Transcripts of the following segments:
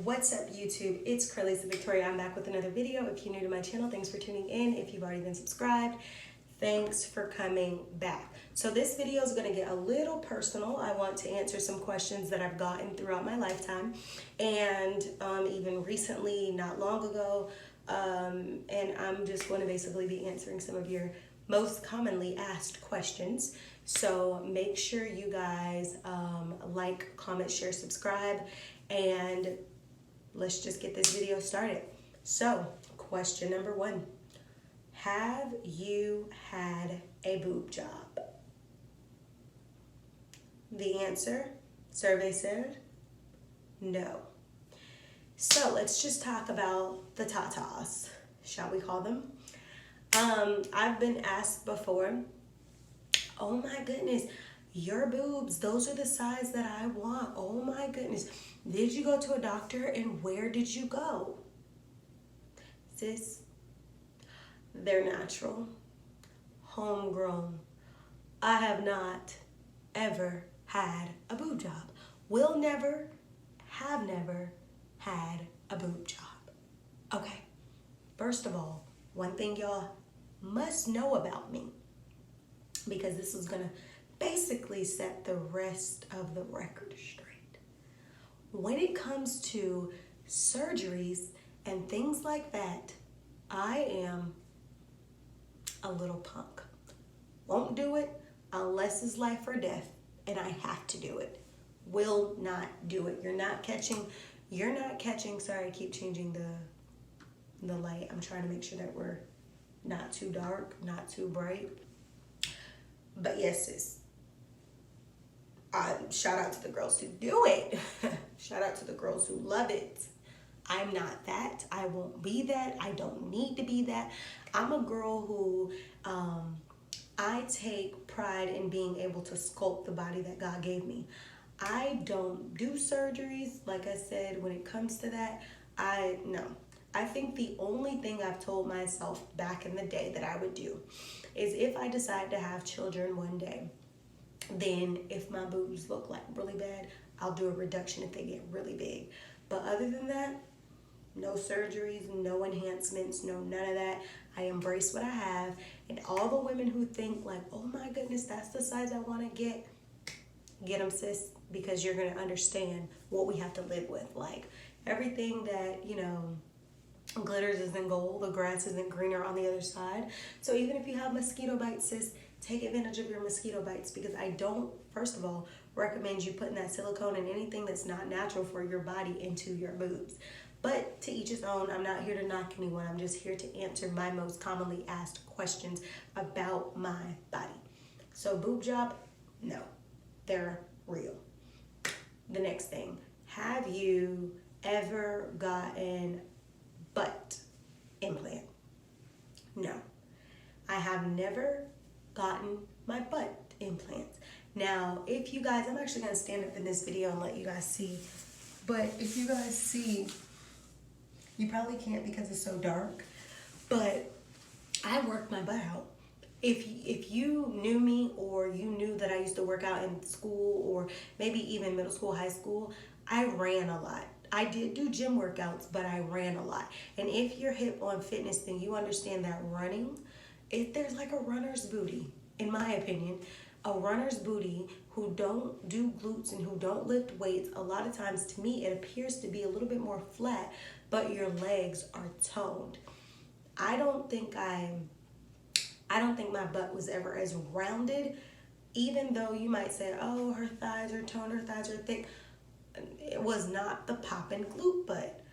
What's up, YouTube? It's Curly's Victoria. I'm back with another video. If you're new to my channel, thanks for tuning in. If you've already been subscribed, thanks for coming back. So this video is going to get a little personal. I want to answer some questions that I've gotten throughout my lifetime and even recently, not long ago. And I'm just going to basically be answering some of your most commonly asked questions. So make sure you guys like, comment, share, subscribe, and let's just get this video started. So question number 1, have you had a boob job? The answer, survey said, no. So let's just talk about the tatas, shall we call them? I've been asked before, oh my goodness, your boobs, those are the size that I want. Oh my goodness. Did you go to a doctor and where did you go? Sis, they're natural, homegrown. I have not ever had a boob job. Will never, have never had a boob job. Okay, first of all, one thing y'all must know about me, because this is gonna basically set the rest of the record straight. When it comes to surgeries and things like that, I am a little punk. Won't do it unless it's life or death, and I have to do it. Will not do it. You're not catching, sorry, I keep changing the light. I'm trying to make sure that we're not too dark, not too bright. But yes, sis, shout out to the girls who do it. Shout out to the girls who love it. I'm not that. I won't be that. I don't need to be that. I'm a girl who, I take pride in being able to sculpt the body that God gave me. I don't do surgeries. Like I said, when it comes to that, no. I think the only thing I've told myself back in the day that I would do is if I decide to have children one day, then if my boobs look like really bad, I'll do a reduction if they get really big. But other than that, no surgeries, no enhancements, no none of that. I embrace what I have. And all the women who think like, oh my goodness, that's the size I want to get them, sis, because you're going to understand what we have to live with. Like everything that, glitters isn't gold, the grass isn't greener on the other side. So even if you have mosquito bites, sis, take advantage of your mosquito bites, because I don't, first of all, recommend you putting that silicone and anything that's not natural for your body into your boobs. But to each his own. I'm not here to knock anyone. I'm just here to answer my most commonly asked questions about my body. So boob job, no, they're real. The next thing, have you ever gotten butt implant? No, I have never gotten my butt implants. Now, if you guys, I'm actually gonna stand up in this video and let you guys see, but if you guys see, you probably can't because it's so dark, but I worked my butt out. If you knew me, or you knew that I used to work out in school, or maybe even middle school, high school, I ran a lot. I did do gym workouts, but I ran a lot. And if you're hip on fitness, then you understand that running, there's like a runner's booty, in my opinion. A runner's booty who don't do glutes and who don't lift weights, a lot of times to me it appears to be a little bit more flat, but your legs are toned. I don't think my butt was ever as rounded, even though you might say, oh, her thighs are toned, her thighs are thick. It was not the poppin' glute butt.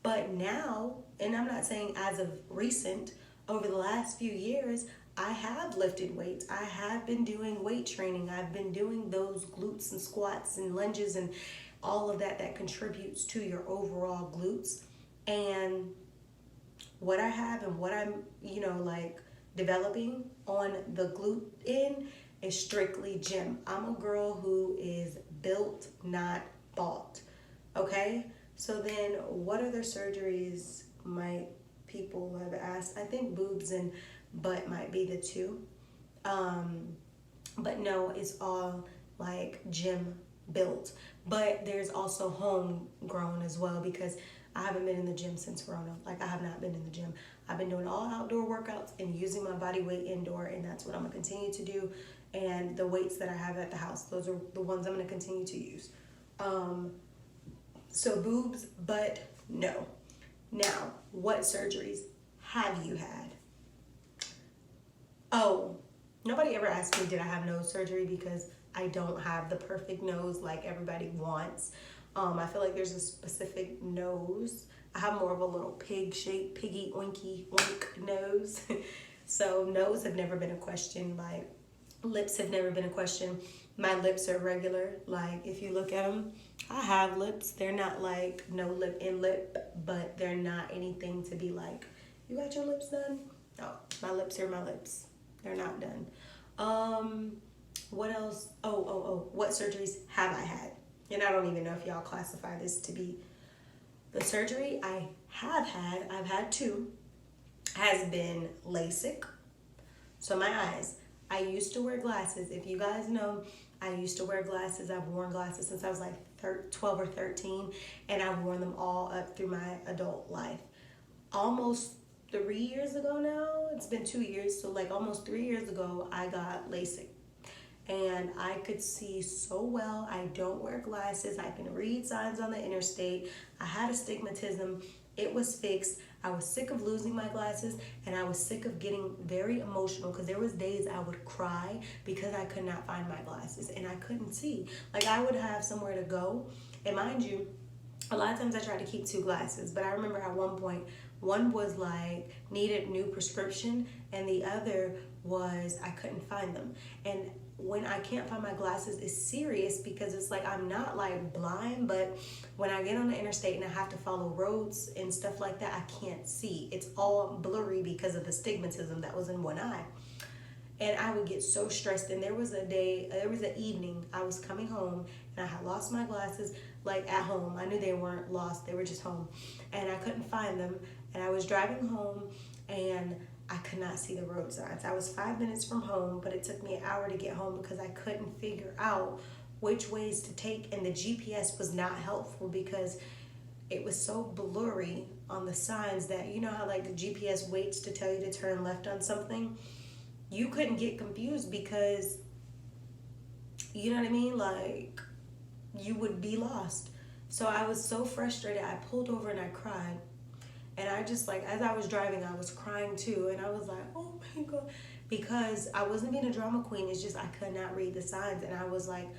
But now, and I'm not saying as of recent, over the last few years, I have lifted weights. I have been doing weight training. I've been doing those glutes and squats and lunges and all of that contributes to your overall glutes. And what I have and what I'm, developing on the glute end is strictly gym. I'm a girl who is built, not bought. Okay? So then what other surgeries might people have asked? I think boobs and butt might be the two. But no, it's all like gym built. But there's also homegrown as well, because I haven't been in the gym since Corona. Like, I have not been in the gym. I've been doing all outdoor workouts and using my body weight indoor, and that's what I'm gonna continue to do. And the weights that I have at the house, those are the ones I'm gonna continue to use. So boobs, but no. Now, what surgeries have you had? Oh, nobody ever asked me, did I have nose surgery? Because I don't have the perfect nose like everybody wants. I feel like there's a specific nose. I have more of a little pig-shaped, piggy, oinky, oink nose. So nose have never been a question. Like, lips have never been a question. My lips are regular. Like, if you look at them, I have lips. They're not like no lip in lip, but they're not anything to be like, you got your lips done? No, my lips are my lips. They're not done. What else? What surgeries have I had? And I don't even know if y'all classify this to be the surgery I have had. I've had two. Has been LASIK. So my eyes. I used to wear glasses. If you guys know, I used to wear glasses. I've worn glasses since I was like 12 or 13, and I've worn them all up through my adult life. Almost 3 years ago now, it's been 2 years, so like almost 3 years ago, I got LASIK. And I could see so well. I don't wear glasses. I can read signs on the interstate. I had astigmatism. It was fixed. I was sick of losing my glasses, and I was sick of getting very emotional, because there was days I would cry because I could not find my glasses and I couldn't see. Like, I would have somewhere to go, and mind you, a lot of times I tried to keep two glasses, but I remember at one point, one was like needed new prescription, and the other was I couldn't find them. And when I can't find my glasses, it's serious, because it's like I'm not like blind, but when I get on the interstate and I have to follow roads and stuff like that, I can't see. It's all blurry because of the astigmatism that was in one eye. And I would get so stressed. And there was an evening, I was coming home and I had lost my glasses, like at home. I knew they weren't lost, they were just home. And I couldn't find them. And I was driving home and I could not see the road signs. I was 5 minutes from home, but it took me an hour to get home because I couldn't figure out which ways to take. And the GPS was not helpful because it was so blurry on the signs that, you know how like the GPS waits to tell you to turn left on something? You couldn't get confused because, you know what I mean? Like, you would be lost. So I was so frustrated. I pulled over and I cried. And I just, like, as I was driving, I was crying too. And I was like, oh my God. Because I wasn't being a drama queen. It's just I could not read the signs. And I was like,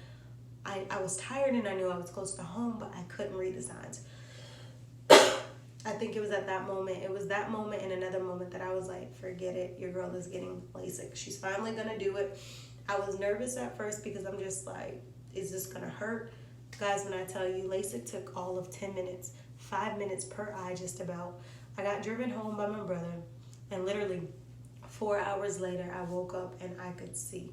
I was tired and I knew I was close to home, but I couldn't read the signs. I think it was at that moment. It was that moment and another moment that I was like, forget it. Your girl is getting LASIK. She's finally going to do it. I was nervous at first because I'm just like, is this going to hurt? Guys, when I tell you, LASIK took all of 10 minutes. 5 minutes per eye, just about. I got driven home by my brother, and literally 4 hours later, I woke up and I could see.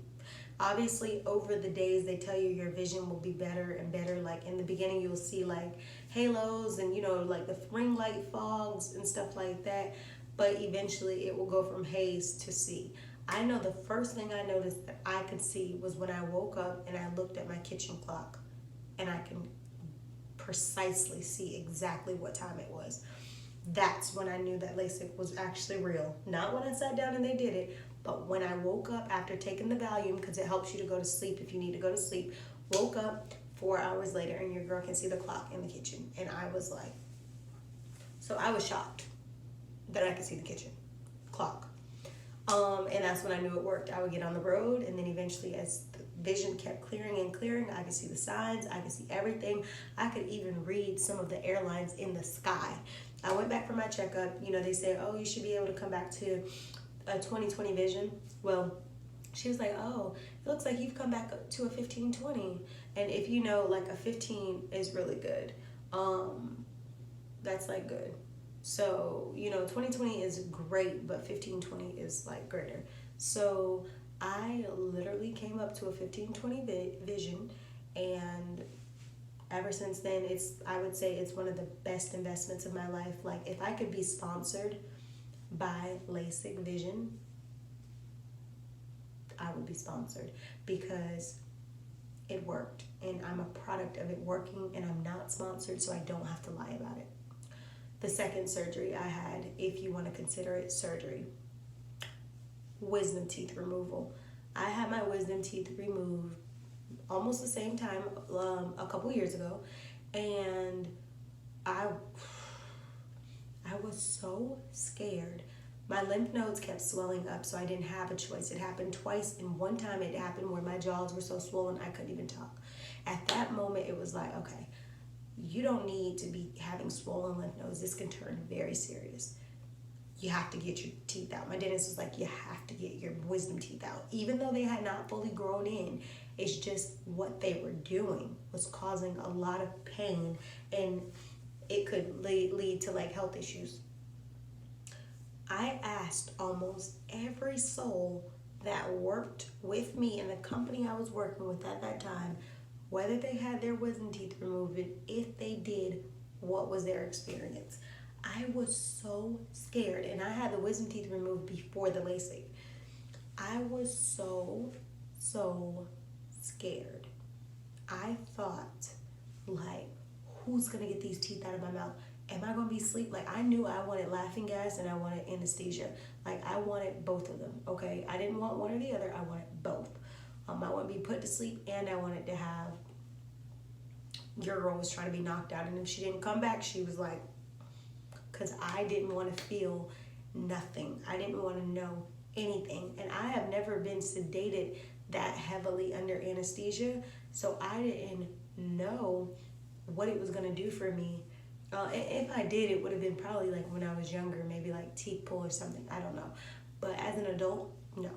Obviously, over the days, they tell you your vision will be better and better. Like in the beginning, you'll see like halos and, you know, like the ring light fogs and stuff like that. But eventually, it will go from haze to see. I know the first thing I noticed that I could see was when I woke up and I looked at my kitchen clock, and I can precisely see exactly what time it was. That's when I knew that LASIK was actually real. Not when I sat down and they did it, but when I woke up after taking the Valium, because it helps you to go to sleep if you need to go to sleep, woke up 4 hours later and your girl can see the clock in the kitchen. And I was like, so I was shocked that I could see the kitchen clock. And that's when I knew it worked. I would get on the road, and then eventually as the vision kept clearing and clearing, I could see the signs, I could see everything. I could even read some of the airlines in the sky. I went back for my checkup. You know, they say, oh, you should be able to come back to a 20/20 vision. Well, she was like, oh, it looks like you've come back up to a 15/20. And if you know, like a 15 is really good. That's like good. So, you know, 20/20 is great, but 15/20 is like greater. So I literally came up to a 15/20 vision, and ever since then, I would say it's one of the best investments of my life. Like, if I could be sponsored by LASIK Vision, I would be sponsored because it worked. and I'm a product of it working, and I'm not sponsored, so I don't have to lie about it. The second surgery I had, if you want to consider it surgery, wisdom teeth removal. I had my wisdom teeth removed almost the same time a couple years ago, and I was so scared. My lymph nodes kept swelling up, so I didn't have a choice. It happened twice, and one time it happened where my jaws were so swollen I couldn't even talk. At that moment, it was like, okay, you don't need to be having swollen lymph nodes. This can turn very serious. You have to get your teeth out. My dentist was like, you have to get your wisdom teeth out. Even though they had not fully grown in, it's just what they were doing was causing a lot of pain, and it could lead to like health issues. I asked almost every soul that worked with me in the company I was working with at that time whether they had their wisdom teeth removed, and if they did, what was their experience. I was so scared, and I had the wisdom teeth removed before the LASIK. I was so scared. I thought, like, who's gonna get these teeth out of my mouth? Am I gonna be asleep? Like, I knew I wanted laughing gas and I wanted anesthesia. Like, I wanted both of them, okay? I didn't want one or the other, I wanted both. I wanted to be put to sleep, and I wanted to have, your girl was trying to be knocked out, and if she didn't come back, she was like, because I didn't want to feel nothing. I didn't want to know anything, and I have never been sedated that heavily under anesthesia, so I didn't know what it was going to do for me. If I did, it would have been probably like when I was younger, maybe like teeth pull or something, I don't know. But as an adult, no.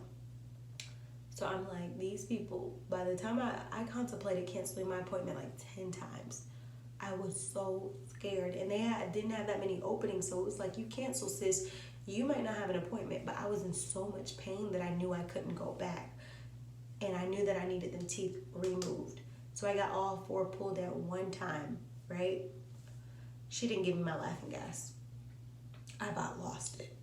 So I'm like, these people, by the time I contemplated canceling my appointment like 10 times. I was so scared, and they didn't have that many openings, so it was like, you cancel, sis, you might not have an appointment. But I was in so much pain that I knew I couldn't go back, and I knew that I needed them teeth removed. So I got all 4 pulled at one time, right? She didn't give me my laughing gas. I about lost it.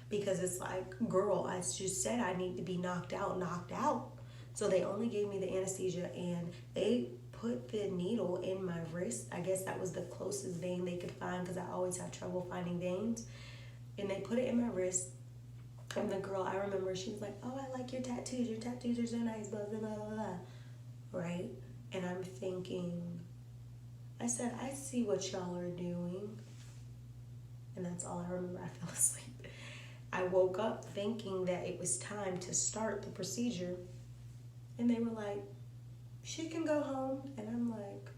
Because it's like, girl, I just said I need to be knocked out. So they only gave me the anesthesia, and they put the needle in my wrist. I guess that was the closest vein they could find, because I always have trouble finding veins. And they put it in my wrist. And the girl, I remember, she was like, oh, I like your tattoos. Your tattoos are so nice, blah, blah, blah, blah. Right? And I'm thinking, I said, I see what y'all are doing. And that's all I remember. I fell asleep. I woke up thinking that it was time to start the procedure. And they were like, she can go home. And I'm like,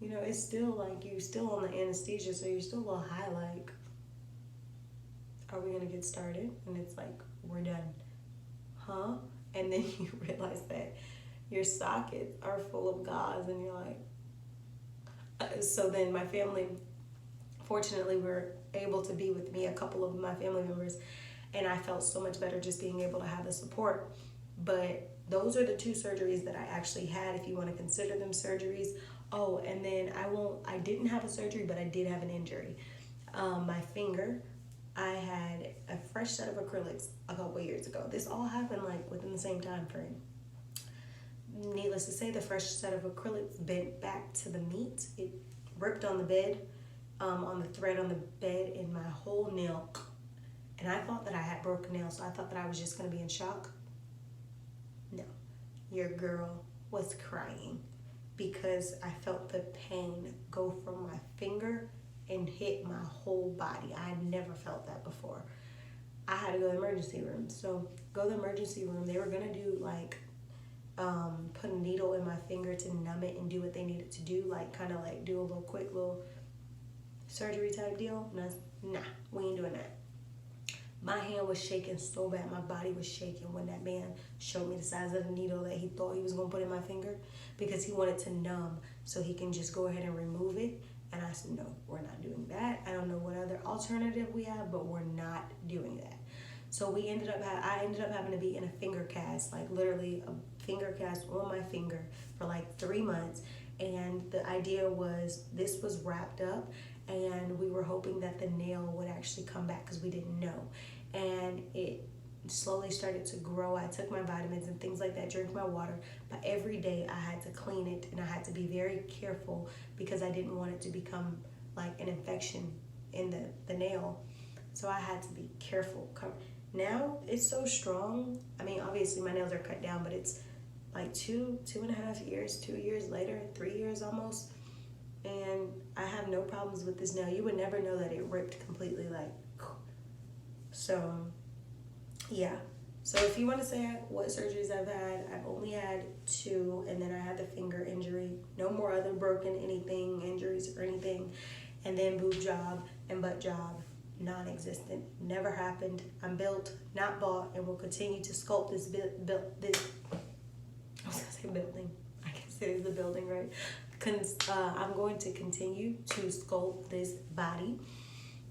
you know, it's still like, you're still on the anesthesia, so you're still a little high, like, are we gonna get started? And it's like, we're done. Huh? And then you realize that your sockets are full of gauze, and you're like, so then my family, fortunately, were able to be with me, a couple of my family members, and I felt so much better just being able to have the support. But those are the 2 surgeries that I actually had, if you want to consider them surgeries. Oh, and then I didn't have a surgery, but I did have an injury. My finger, I had a fresh set of acrylics a couple years ago. This all happened like within the same time frame. Needless to say, the fresh set of acrylics bent back to the meat. It ripped on the bed, on the thread on the bed, in my whole nail. And I thought that I had broken nails, so I thought that I was just going to be in shock. No, your girl was crying because I felt the pain go from my finger and hit my whole body. I had never felt that before. I had to go to the emergency room. So go to the emergency room. They were going to do like, put a needle in my finger to numb it and do what they needed to do, like kind of like do a little quick little surgery type deal. Nah, we ain't doing that. My hand was shaking so bad, my body was shaking when that man showed me the size of the needle that he thought he was going to put in my finger, because he wanted to numb so he can just go ahead and remove it. And I said, no, we're not doing that. I don't know what other alternative we have, but we're not doing that. So I ended up having to be in a finger cast, like literally a finger cast on my finger for like 3 months. And the idea was, this was wrapped up, and we were hoping that the nail would actually come back, because we didn't know. And it slowly started to grow. I took my vitamins and things like that, drink my water, but every day I had to clean it and I had to be very careful because I didn't want it to become like an infection in the nail. So I had to be careful. Now it's so strong. I mean, obviously my nails are cut down, but it's like 2.5 years, 2 years later, 3 years almost. And I have no problems with this nail. You would never know that it ripped completely, like, so yeah. So if you want to say what surgeries I've had, I've only had 2, and then I had the finger injury. No more other broken anything, injuries or anything. And then boob job and butt job, non-existent. Never happened. I'm built, not bought, and will continue to sculpt this I was gonna say building. I guess it is a building, right? I'm going to continue to sculpt this body.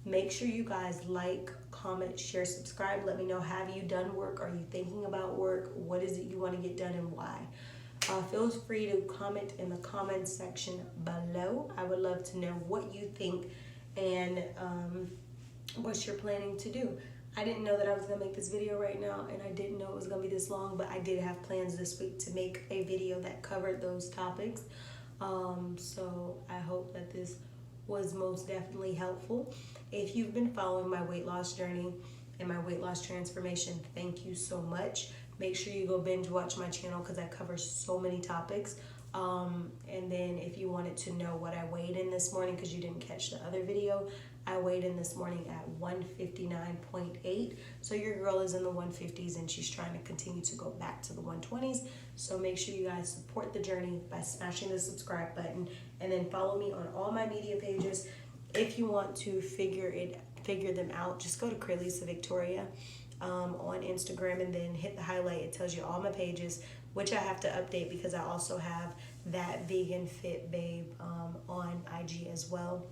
Make sure you guys like, comment, share, subscribe. Let me know, have you done work? Are you thinking about work? What is it you want to get done and why? Feel free to comment in the comments section below. I would love to know what you think and what you're planning to do. I didn't know that I was going to make this video right now, and I didn't know it was going to be this long, but I did have plans this week to make a video that covered those topics. So I hope that this was most definitely helpful. If you've been following my weight loss journey and my weight loss transformation, thank you so much. Make sure you go binge watch my channel because I cover so many topics. And then if you wanted to know what I weighed in this morning because you didn't catch the other video, I weighed in this morning at 159.8. So your girl is in the 150s and she's trying to continue to go back to the 120s. So make sure you guys support the journey by smashing the subscribe button and then follow me on all my media pages. If you want to figure them out, just go to Lisa Victoria on Instagram and then hit the highlight. It tells you all my pages, which I have to update because I also have that vegan fit babe on IG as well.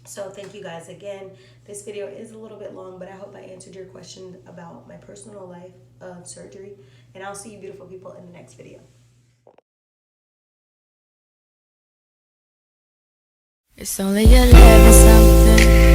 So thank you guys again. This video is a little bit long, but I hope I answered your question about my personal life of surgery. And I'll see you beautiful people in the next video. It's only 11 something.